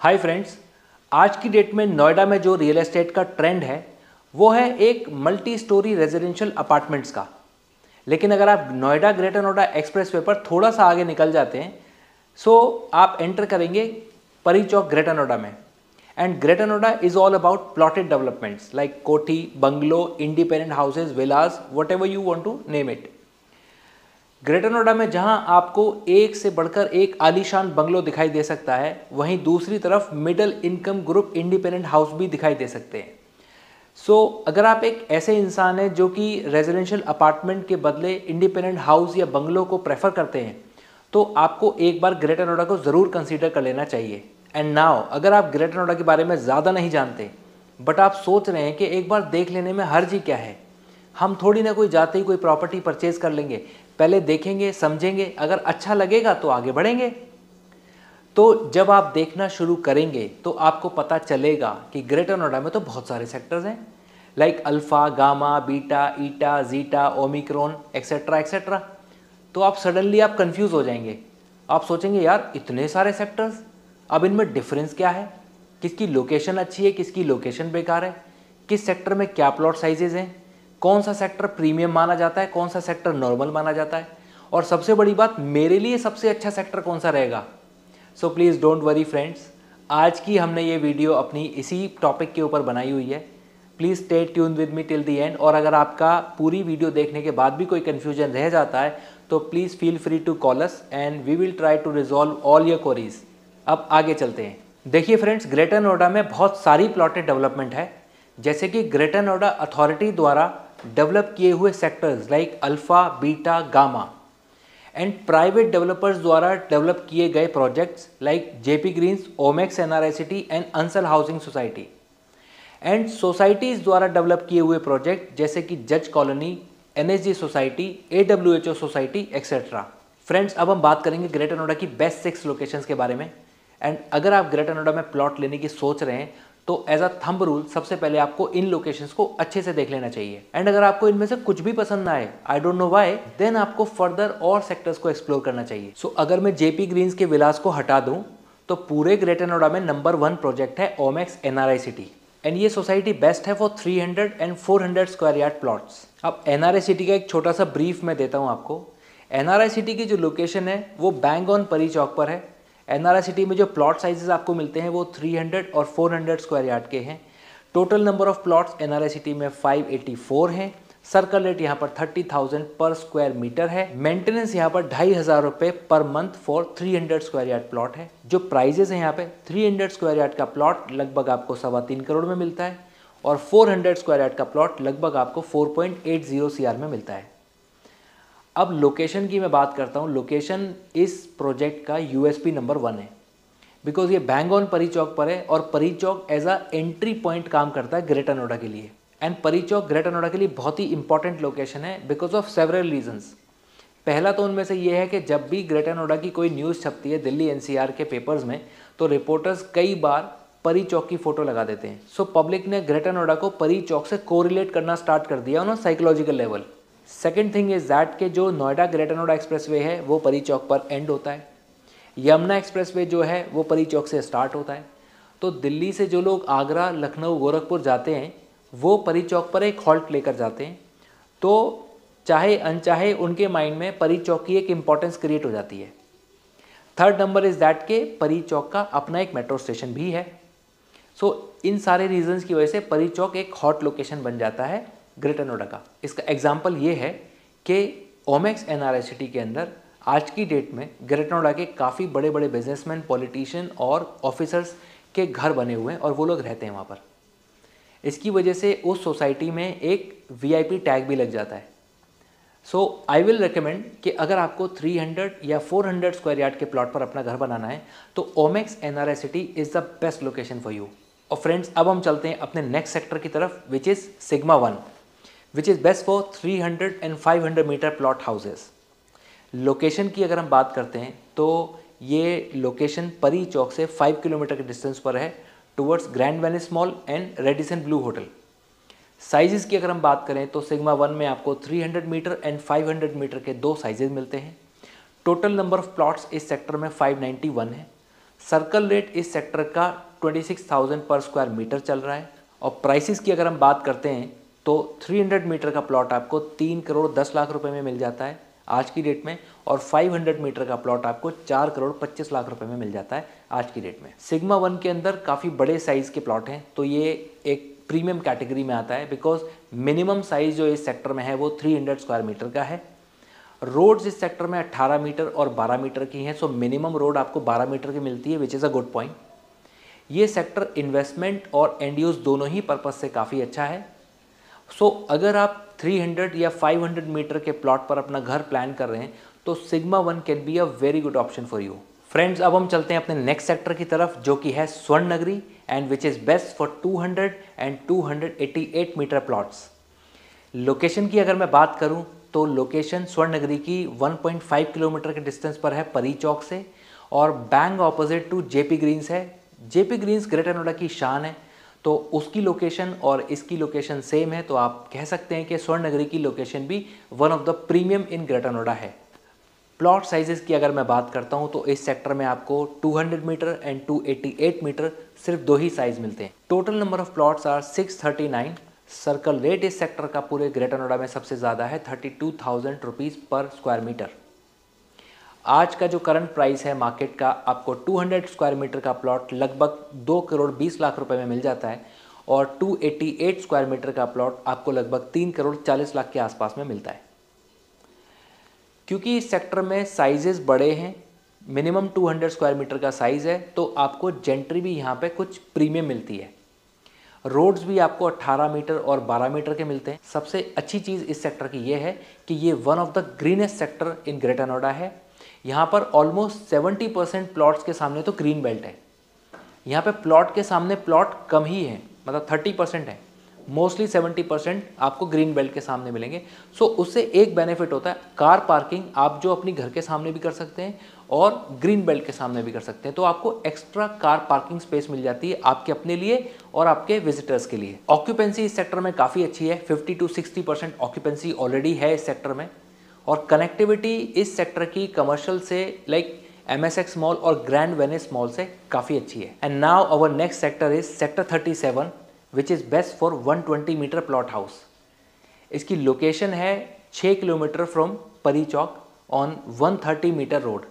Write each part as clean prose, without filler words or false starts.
Hi friends, आज की date में नोएडा में जो रियल एस्टेट का ट्रेंड है वो है एक मल्टी स्टोरी रेजिडेंशियल अपार्टमेंट्स का। लेकिन अगर आप नोएडा ग्रेटर नोएडा एक्सप्रेसवे पर थोड़ा सा आगे निकल जाते हैं सो आप एंटर करेंगे परी चौक ग्रेटर नोएडा में। And greater Noida is all about plotted developments like kothi, bungalow, independent houses, villas, whatever you want to name it. Greater Noida में जहां आपको एक से बढ़कर एक आलीशान बंगलो दिखाई दे सकता है, वहीं दूसरी तरफ middle income group independent house भी दिखाई दे सकते हैं। अगर आप एक ऐसे इंसान हैं जो कि रेजिडेंशियल अपार्टमेंट के बदले इंडिपेंडेंट हाउस या बंगलो को प्रेफर करते हैं, तो आपको एक बार ग्रेटर नोएडा को ज़रूर कंसीडर कर लेना चाहिए। एंड नाउ अगर आप ग्रेटर नोएडा के बारे में ज़्यादा नहीं जानते बट आप सोच रहे हैं कि एक बार देख लेने में हर्ज ही क्या है, हम थोड़ी ना कोई जाते ही कोई प्रॉपर्टी परचेज कर लेंगे, पहले देखेंगे, समझेंगे, अगर अच्छा लगेगा तो आगे बढ़ेंगे। तो जब आप देखना शुरू करेंगे तो आपको पता चलेगा कि ग्रेटर नोएडा में तो बहुत सारे सेक्टर्स हैं लाइक अल्फा, गामा, बीटा, ईटा, जीटा, ओमिक्रॉन एक्सेट्रा एक्सेट्रा। तो आप सडनली आप कंफ्यूज हो जाएंगे, आप सोचेंगे यार इतने सारे सेक्टर्स, अब इनमें डिफरेंस क्या है, किसकी लोकेशन अच्छी है, किसकी लोकेशन बेकार है, किस सेक्टर में क्या प्लॉट साइजेज हैं, कौन सा सेक्टर प्रीमियम माना जाता है, कौन सा सेक्टर नॉर्मल माना जाता है, और सबसे बड़ी बात मेरे लिए सबसे अच्छा सेक्टर कौन सा रहेगा। So please don't worry friends, आज की हमने ये वीडियो अपनी इसी टॉपिक के ऊपर बनाई हुई है। Please stay tune with me till the end. और अगर आपका पूरी वीडियो देखने के बाद भी कोई कन्फ्यूजन रह जाता है तो please feel free to call us and we will try to resolve all your queries. अब आगे चलते हैं। देखिए फ्रेंड्स, ग्रेटर नोएडा में बहुत सारी प्लॉटेड डेवलपमेंट है, जैसे कि ग्रेटर नोएडा अथॉरिटी द्वारा डेवलप किए हुए sectors like alpha, beta, gamma, and private developers द्वारा डेवलप किए गए projects like JP greens, Omaxe NRI city and Ansal housing society, and societies द्वारा डेवलप किए हुए प्रोजेक्ट जैसे कि जज colony, NSG society, AWHO society etcetera. Friends, अब हम बात करेंगे ग्रेटर नोएडा की बेस्ट 6 लोकेशंस के बारे में। एंड अगर आप ग्रेटर नोएडा में प्लॉट लेने की सोच रहे हैं तो एज अ थंब रूल सबसे पहले आपको इन लोकेशंस को अच्छे से देख लेना चाहिए। एंड अगर आपको इनमें से कुछ भी पसंद ना आए, I don't know why, then आपको फर्दर और सेक्टर्स को एक्सप्लोर करना चाहिए। अगर मैं जेपी ग्रीन्स के विलास को हटा दूं तो पूरे ग्रेटर नोएडा में नंबर 1 प्रोजेक्ट है ओमेक्स एनआरआईसीटी। एंड ये सोसाइटी बेस्ट है for 300 and 400 square yard plots. अब एनआरआईसीटी का एक छोटा सा ब्रीफ मैं देता हूँ आपको। एनआरआईसीटी की जो लोकेशन है वो बैंग ऑन परी चौक पर है। एनआरआईसीटी में जो प्लॉट साइजेस आपको मिलते हैं वो 300 और 400 स्क्वायर यार्ड के हैं। टोटल नंबर ऑफ प्लॉट्स एनआरआईसीटी में 584 हैं। सर्कल रेट यहाँ पर 30,000 पर स्क्वायर मीटर है। मेंटेनेंस यहाँ पर 2,500 रुपये per month for 300 square yard plot है। जो प्राइजेस हैं यहाँ पे, 300 स्क्वायर यार्ड का प्लॉट लगभग आपको 3.25 करोड़ में मिलता है और 400 स्क्वायर यार्ड का प्लॉट लगभग आपको 4.80 CR में मिलता है। अब लोकेशन की मैं बात करता हूँ। लोकेशन इस प्रोजेक्ट का यूएसपी नंबर 1 है बिकॉज ये बैंग ऑन परी चौक पर है और परी चौक एज अ एंट्री पॉइंट काम करता है ग्रेटर नोएडा के लिए। एंड परी चौक ग्रेटर नोएडा के लिए बहुत ही इंपॉर्टेंट लोकेशन है बिकॉज ऑफ सेवरल रीजंस। पहला तो उनमें से ये है कि जब भी ग्रेटर नोएडा की कोई न्यूज़ छपती है दिल्ली एनसीआर के पेपर्स में तो रिपोर्टर्स कई बार परी चौक की फ़ोटो लगा देते हैं। पब्लिक ने ग्रेटर नोएडा को परी चौक से कोरिलेट करना स्टार्ट कर दिया on psychological level. Second thing is that के जो नोएडा ग्रेटर नोएडा एक्सप्रेसवे है वो परी चौक पर एंड होता है। यमुना एक्सप्रेसवे जो है वो परी चौक से स्टार्ट होता है। तो दिल्ली से जो लोग आगरा, लखनऊ, गोरखपुर जाते हैं वो परी चौक पर एक हॉल्ट लेकर जाते हैं। तो चाहे अनचाहे उनके माइंड में परी चौक की एक इम्पॉर्टेंस क्रिएट हो जाती है। थर्ड नंबर इज़ दैट के परी चौक का अपना एक मेट्रो स्टेशन भी है। इन सारे रीजंस की वजह से परी चौक एक हॉट लोकेशन बन जाता है ग्रेटर नोएडा का। इसका एग्जाम्पल ये है कि ओमेक्स एनआरआईसीटी के अंदर आज की डेट में ग्रेटर नोएडा के काफ़ी बड़े बड़े बिजनेसमैन, पॉलिटिशियन और ऑफिसर्स के घर बने हुए हैं और वो लोग रहते हैं वहाँ पर। इसकी वजह से उस सोसाइटी में एक वीआईपी टैग भी लग जाता है। आई विल रिकमेंड कि अगर आपको 300 या 400 स्क्वायर यार्ड के प्लॉट पर अपना घर बनाना है तो Omaxe NRI city is the best location for you. और फ्रेंड्स, अब हम चलते हैं अपने नेक्स्ट सेक्टर की तरफ which is sigma 1 which is best for 300 and 500 metre plot houses. Location की अगर हम बात करते हैं तो ये लोकेशन परी चौक से 5 किलोमीटर के डिस्टेंस पर है towards grand Venice mall and Radisson Blu hotel. Sizes की अगर हम बात करें तो सिग्मा 1 में आपको 300 मीटर एंड 500 मीटर के 2 साइजेस मिलते हैं। टोटल नंबर ऑफ प्लॉट्स इस सेक्टर में 591 है। सर्कल रेट इस सेक्टर का 26,000 पर स्क्वायर मीटर चल रहा है और प्राइसेस की अगर हम बात करते हैं तो 300 मीटर का प्लॉट आपको 3 करोड़ 10 लाख रुपए में मिल जाता है आज की डेट में, और 500 मीटर का प्लॉट आपको 4 करोड़ 25 लाख रुपए में मिल जाता है आज की डेट में। सिग्मा 1 के अंदर काफ़ी बड़े साइज़ के प्लॉट हैं, तो ये एक प्रीमियम कैटेगरी में आता है बिकॉज मिनिमम साइज़ जो इस सेक्टर में है वो 300 स्क्वायर मीटर का है। रोड्स इस सेक्टर में 18 मीटर और 12 मीटर की हैं, सो मिनिमम रोड आपको 12 मीटर की मिलती है, which is a good point. ये सेक्टर इन्वेस्टमेंट और एंड यूज़ दोनों ही पर्पज़ से काफ़ी अच्छा है। सो अगर आप 300 या 500 मीटर के प्लॉट पर अपना घर प्लान कर रहे हैं तो sigma 1 can be a very good option for you. Friends, अब हम चलते हैं अपने नेक्स्ट सेक्टर की तरफ जो कि है Swarn Nagri and which is best for 200 and 288 metre plots. Location की अगर मैं बात करूं तो लोकेशन स्वर्ण नगरी की 1.5 किलोमीटर के डिस्टेंस पर है परी चौक से और bang opposite to JP Greens है। जेपी ग्रीन्स ग्रेटर नोएडा की शान है, तो उसकी लोकेशन और इसकी लोकेशन सेम है, तो आप कह सकते हैं कि स्वर्ण नगरी की लोकेशन भी one of the premium in greater Noida है। प्लॉट साइजेस की अगर मैं बात करता हूं तो इस सेक्टर में आपको 200 मीटर एंड 288 मीटर सिर्फ 2 ही साइज मिलते हैं। Total number of plots are 639। Circle rate इस सेक्टर का पूरे ग्रेटर नोएडा में सबसे ज़्यादा है 32,000 रुपीज़ पर स्क्वायर मीटर। आज का जो करंट प्राइस है मार्केट का, आपको 200 स्क्वायर मीटर का प्लॉट लगभग 2 करोड़ 20 लाख रुपए में मिल जाता है और 288 स्क्वायर मीटर का प्लॉट आपको लगभग 3 करोड़ 40 लाख के आसपास में मिलता है। क्योंकि इस सेक्टर में साइजेस बड़े हैं, मिनिमम 200 स्क्वायर मीटर का साइज़ है, तो आपको जेंट्री भी यहाँ पे कुछ प्रीमियम मिलती है। रोड्स भी आपको 18 मीटर और 12 मीटर के मिलते हैं। सबसे अच्छी चीज़ इस सेक्टर की ये है कि ये one of the greenest sector in greater Noida है। यहाँ पर ऑलमोस्ट 70% प्लॉट्स के सामने तो ग्रीन बेल्ट है। यहाँ पे प्लॉट के सामने प्लॉट कम ही है, मतलब 30% है, मोस्टली 70% आपको ग्रीन बेल्ट के सामने मिलेंगे। सो उससे एक बेनिफिट होता है, कार पार्किंग आप जो अपनी घर के सामने भी कर सकते हैं और ग्रीन बेल्ट के सामने भी कर सकते हैं, तो आपको एक्स्ट्रा कार पार्किंग स्पेस मिल जाती है आपके अपने लिए और आपके विजिटर्स के लिए। ऑक्यूपेंसी इस सेक्टर में काफ़ी अच्छी है, 50 to 60% ऑक्यूपेंसी ऑलरेडी है इस सेक्टर में, और कनेक्टिविटी इस सेक्टर की कमर्शियल से लाइक MSX मॉल और ग्रैंड वेनिस मॉल से काफ़ी अच्छी है। And now our next sector is sector 37 which is best for 120 metre plot house. इसकी लोकेशन है 6 किलोमीटर फ्रॉम परी चौक ऑन 130 मीटर रोड।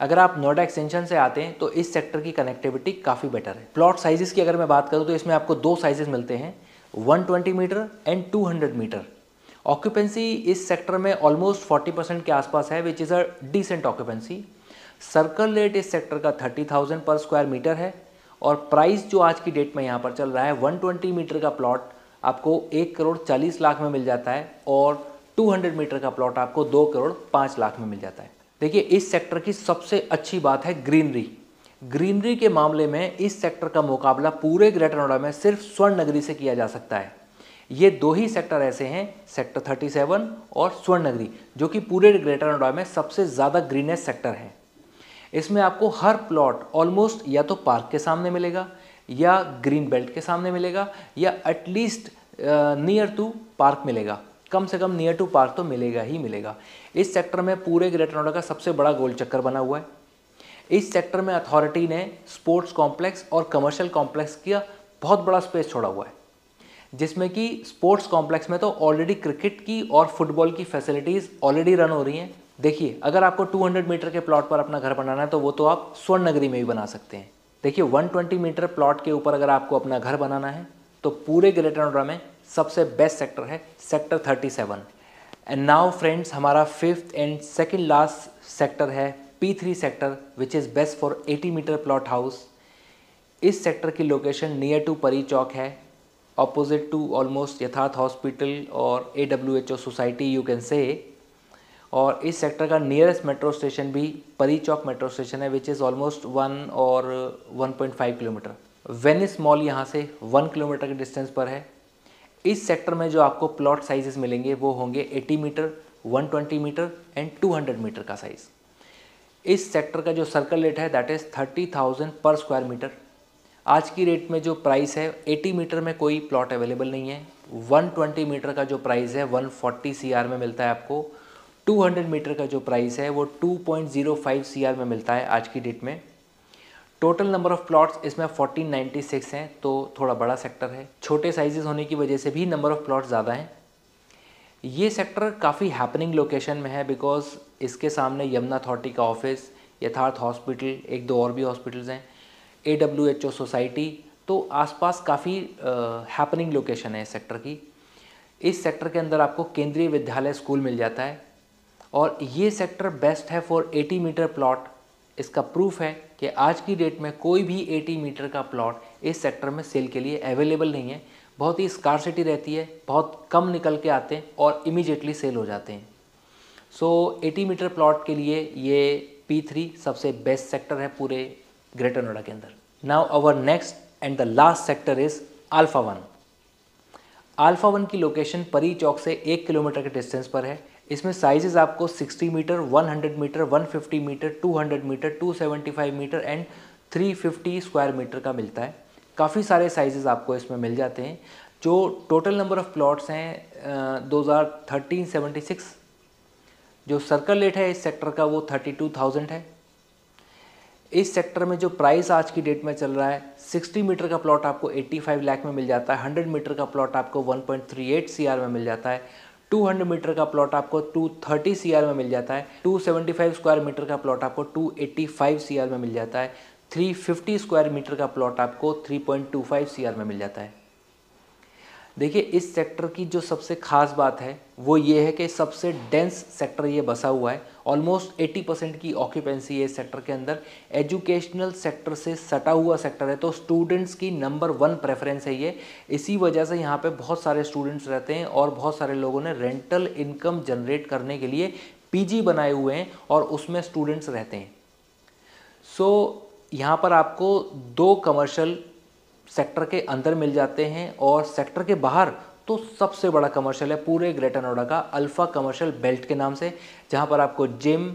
अगर आप नोएडा एक्सटेंशन से आते हैं तो इस सेक्टर की कनेक्टिविटी काफ़ी बेटर है। प्लॉट साइजेस की अगर मैं बात करूँ तो इसमें आपको 2 साइजेस मिलते हैं, 120 मीटर एंड 200 मीटर। ऑक्यूपेंसी इस सेक्टर में ऑलमोस्ट 40% के आसपास है, which is a decent occupancy. Circle rate इस सेक्टर का 30,000 पर स्क्वायर मीटर है और प्राइस जो आज की डेट में यहाँ पर चल रहा है 120 मीटर का प्लॉट आपको 1 करोड़ 40 लाख में मिल जाता है और 200 मीटर का प्लॉट आपको 2 करोड़ 5 लाख में मिल जाता है। देखिए, इस सेक्टर की सबसे अच्छी बात है ग्रीनरी। ग्रीनरी के मामले में इस सेक्टर का मुकाबला पूरे ग्रेटर नोएडा में सिर्फ स्वर्ण नगरी से किया जा सकता है। ये 2 ही सेक्टर ऐसे हैं, सेक्टर 37 और स्वर्ण नगरी, जो कि पूरे ग्रेटर नोएडा में सबसे ज़्यादा ग्रीनेस्ट सेक्टर है। इसमें आपको हर प्लॉट ऑलमोस्ट या तो पार्क के सामने मिलेगा या ग्रीन बेल्ट के सामने मिलेगा या एटलीस्ट नियर टू पार्क मिलेगा, कम से कम नियर टू पार्क तो मिलेगा ही मिलेगा। इस सेक्टर में पूरे ग्रेटर नोएडा का सबसे बड़ा गोल चक्कर बना हुआ है। इस सेक्टर में अथॉरिटी ने स्पोर्ट्स कॉम्प्लेक्स और कमर्शियल कॉम्प्लेक्स का बहुत बड़ा स्पेस छोड़ा हुआ है, जिसमें कि स्पोर्ट्स कॉम्प्लेक्स में तो ऑलरेडी क्रिकेट की और फुटबॉल की फैसिलिटीज़ ऑलरेडी रन हो रही हैं। देखिए, अगर आपको 200 मीटर के प्लॉट पर अपना घर बनाना है तो वो तो आप स्वर्ण नगरी में भी बना सकते हैं। देखिए, 120 मीटर प्लॉट के ऊपर अगर आपको अपना घर बनाना है तो पूरे ग्रेटर नोएडा में सबसे बेस्ट सेक्टर है सेक्टर 37। एंड नाउ फ्रेंड्स, हमारा 5th and second last sector है P3 sector which is best for 80 metre plot house. इस सेक्टर की location near to Pari Chowk है, opposite to almost Yatharth hospital और AWHO society you can say. और इस sector का nearest metro station भी परी चौक मेट्रो स्टेशन है, विच इज़ ऑलमोस्ट 1 और 1.5 किलोमीटर। वेनिस मॉल यहाँ से 1 किलोमीटर के डिस्टेंस पर है। इस सेक्टर में जो आपको प्लॉट साइजेस मिलेंगे वो होंगे 80 मीटर, 120 मीटर एंड 200 मीटर का साइज़। इस सेक्टर का जो सर्कल रेट है दैट इज़ 30,000 पर स्क्वायर मीटर। आज की रेट में जो प्राइस है 80 मीटर में कोई प्लॉट अवेलेबल नहीं है। 120 मीटर का जो प्राइस है 140 CR में मिलता है आपको। 200 मीटर का जो प्राइस है वो 2.05 CR में मिलता है आज की डेट में। टोटल नंबर ऑफ़ प्लॉट्स इसमें 1496 हैं, तो थोड़ा बड़ा सेक्टर है। छोटे साइजेस होने की वजह से भी नंबर ऑफ़ प्लॉट्स ज़्यादा हैं। ये सेक्टर काफ़ी हैपनिंग लोकेशन में है बिकॉज इसके सामने यमुना अथॉरिटी का ऑफिस, यथार्थ हॉस्पिटल, एक दो और भी हॉस्पिटल्स हैं, AWHO सोसाइटी, तो आसपास काफ़ी हैपनिंग लोकेशन है इस सेक्टर की। इस सेक्टर के अंदर आपको केंद्रीय विद्यालय स्कूल मिल जाता है और ये सेक्टर बेस्ट है फॉर 80 मीटर प्लॉट। इसका प्रूफ है कि आज की डेट में कोई भी 80 मीटर का प्लॉट इस सेक्टर में सेल के लिए अवेलेबल नहीं है। बहुत ही स्कार्सिटी रहती है, बहुत कम निकल के आते हैं और इमीडिएटली सेल हो जाते हैं। सो 80 मीटर प्लॉट के लिए ये P3 सबसे बेस्ट सेक्टर है पूरे ग्रेटर नोएडा के अंदर। Now our next and the last sector is alpha 1। Alpha 1 की लोकेशन परी चौक से 1 किलोमीटर के डिस्टेंस पर है। इसमें साइजेस आपको 60 metre, 100 metre, 150 metre, 200 metre, 275 metre and 350 square metre का मिलता है। काफ़ी सारे साइजेस आपको इसमें मिल जाते हैं। जो टोटल नंबर ऑफ़ प्लॉट्स हैं 2013-76, जो सर्कल रेट है इस सेक्टर का वो 32,000 है। इस सेक्टर में जो प्राइस आज की डेट में चल रहा है, 60 मीटर का प्लॉट आपको 85 लाख में मिल जाता है, 100 मीटर का प्लॉट आपको 1.38 CR में मिल जाता है, 200 मीटर का प्लॉट आपको 230 CR में मिल जाता है, 275 स्क्वायर मीटर का प्लॉट आपको 285 CR में मिल जाता है, 350 स्क्वायर मीटर का प्लॉट आपको 3.25 CR में मिल जाता है। देखिए, इस सेक्टर की जो सबसे ख़ास बात है वो ये है कि सबसे डेंस सेक्टर ये बसा हुआ है। ऑलमोस्ट 80% की ऑक्यूपेंसी है इस सेक्टर के अंदर। एजुकेशनल सेक्टर से सटा हुआ सेक्टर है, तो स्टूडेंट्स की नंबर 1 प्रेफरेंस है ये। इसी वजह से यहाँ पे बहुत सारे स्टूडेंट्स रहते हैं और बहुत सारे लोगों ने रेंटल इनकम जनरेट करने के लिए PG बनाए हुए हैं और उसमें स्टूडेंट्स रहते हैं। सो यहाँ पर आपको 2 कमर्शियल सेक्टर के अंदर मिल जाते हैं और सेक्टर के बाहर तो सबसे बड़ा कमर्शियल है पूरे ग्रेटर नोएडा का, अल्फ़ा कमर्शियल बेल्ट के नाम से, जहाँ पर आपको जिम,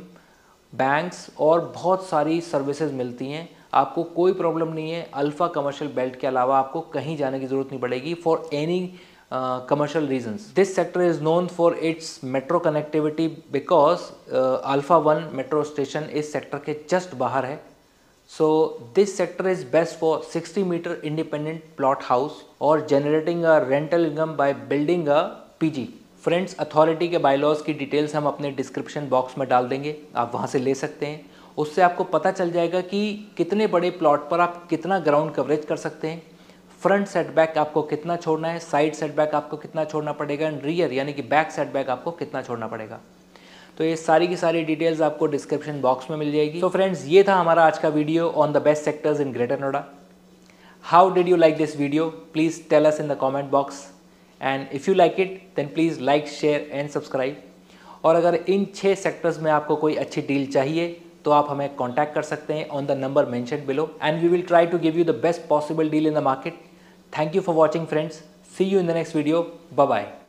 बैंक्स और बहुत सारी सर्विसेज मिलती हैं। आपको कोई प्रॉब्लम नहीं है, अल्फ़ा कमर्शियल बेल्ट के अलावा आपको कहीं जाने की ज़रूरत नहीं पड़ेगी for any commercial reasons. This sector is known for its metro connectivity because Alpha 1 metro station इस सेक्टर के जस्ट बाहर है। So this sector is best for 60 meter independent plot house or generating a rental income by building a PG. Friends, authority के bylaws की details हम अपने description box में डाल देंगे, आप वहाँ से ले सकते हैं। उससे आपको पता चल जाएगा कि कितने बड़े प्लॉट पर आप कितना ग्राउंड कवरेज कर सकते हैं, फ्रंट सेटबैक आपको कितना छोड़ना है, साइड सेटबैक आपको कितना छोड़ना पड़ेगा एंड रियर यानी कि बैक सेटबैक आपको कितना छोड़ना पड़ेगा। तो ये सारी की सारी डिटेल्स आपको डिस्क्रिप्शन बॉक्स में मिल जाएगी। तो फ्रेंड्स, ये था हमारा आज का video on the best sectors in greater Noida. How did you like this video? Please tell us in the comment box and if you like it then please like, share and subscribe. और अगर इन 6 sectors में आपको कोई अच्छी deal चाहिए तो आप हमें कॉन्टैक्ट कर सकते हैं on the number mentioned below and we will try to give you the best possible deal in the market. Thank you for watching friends. See you in the next video. Bye bye.